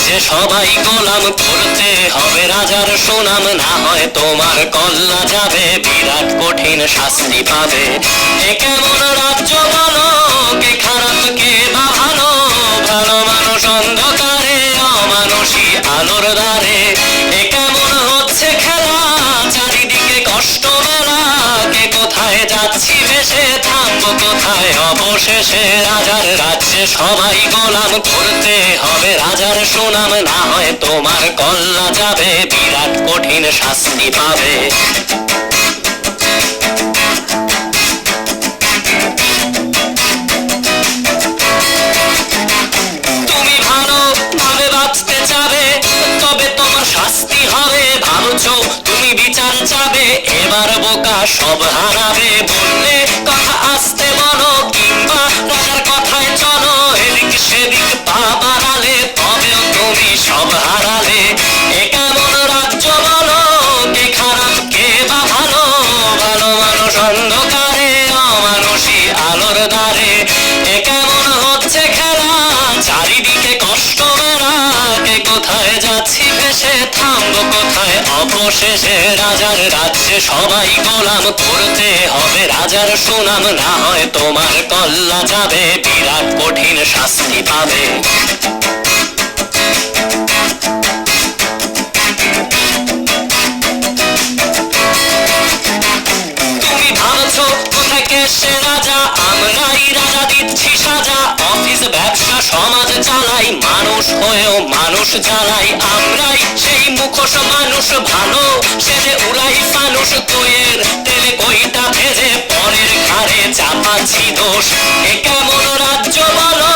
রাজ্যে সবাই গোলাম, করতে হবে রাজার সুনাম, না হয় তোমার কল্লা যাবে, বিরাট কঠিন শাস্তি পাবে। এ কেমন রাজ্য বলো, কে খারাপ কে বা ভালো, ভালো মানুষ অন্ধকারে, অমানুষী আলোর দ্বারে। এ কেমন হচ্ছে খেলা, চারিদিকে কষ্ট মেলা, কে কোথায় যাচ্ছি ভেসে, থামবো কোথায় অবশেষে। রাজার রাজ্যে সবাই গোলাম, করতে হবে রাজার সুনাম, না হয় তোমার কল্লা যাবে, বিরাট কঠিন শাস্তি পাবে। তুমি ভালো ভাবে বাঁচতে চাবে, তবে তোমার শাস্তি হবে। ভাবছো তুমি বিচার চাবে, এবার বোকা সব হারাবে। বললে কথা আসতে বলো, কিংবা রাজার কথায় চলো, এদিক সেদিক পা বাড়ালে, তবেও তুমি সব হারালে। এ কেমন রাজ্য বলো, কে খারাপ কে বা ভালো, ভালো মানুষ অন্ধকারে, অমানুষী আলোর দ্বারে। এ কেমন হচ্ছে খেলা, চারিদিকে কষ্ট মেলা, কে কোথায় যাচ্ছি ভেসে, থামবো কোথায় অবশেষে। রাজার রাজ্যে সবাই গোলাম, করতে হবে রাজার সুনাম, না হয় তোমার কল্লা যাবে, বিরাট কঠিন শাস্তি পাবে। তুমি ভাবছো কোথায় কে সে রাজা, আমরাই রাজা দিচ্ছি সাজা। অফিস ব্যবসা সমাজ চালাই, মানুষ হয়েও মানুষ জ্বালাই। আমরাই সেই মুখোশ মানুষ ভালো, সেজে উড়াই ফানুষ, কইয়ের তেলে কইটা ভেজে, পরের ঘাড়ে চাপাচ্ছি দোষ। এ কেমন রাজ্য বলো,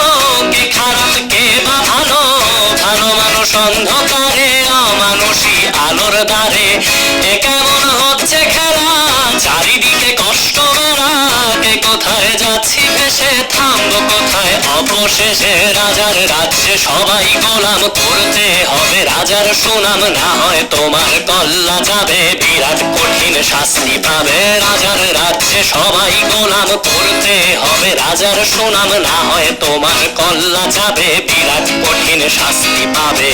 কে খারাপ কে বা ভালো, ভালো মানুষ অন্ধকারে, অমানুষী আলোর দ্বারে। এ কেমন হচ্ছে খেলা, চারিদিকে কষ্ট মেলা, কে কোথায় যাচ্ছি ভেসে, থামবো কোথায় অবশেষে। রাজার রাজ্যে সবাই গোলাম, করতে হবে রাজার সুনাম, না হয় তোমার কল্লা যাবে, বিরাট কঠিন শাস্তি পাবে। রাজার রাজ্যে সবাই গোলাম, করতে হবে রাজার সুনাম, না হয় তোমার কল্লা যাবে, বিরাট কঠিন শাস্তি পাবে।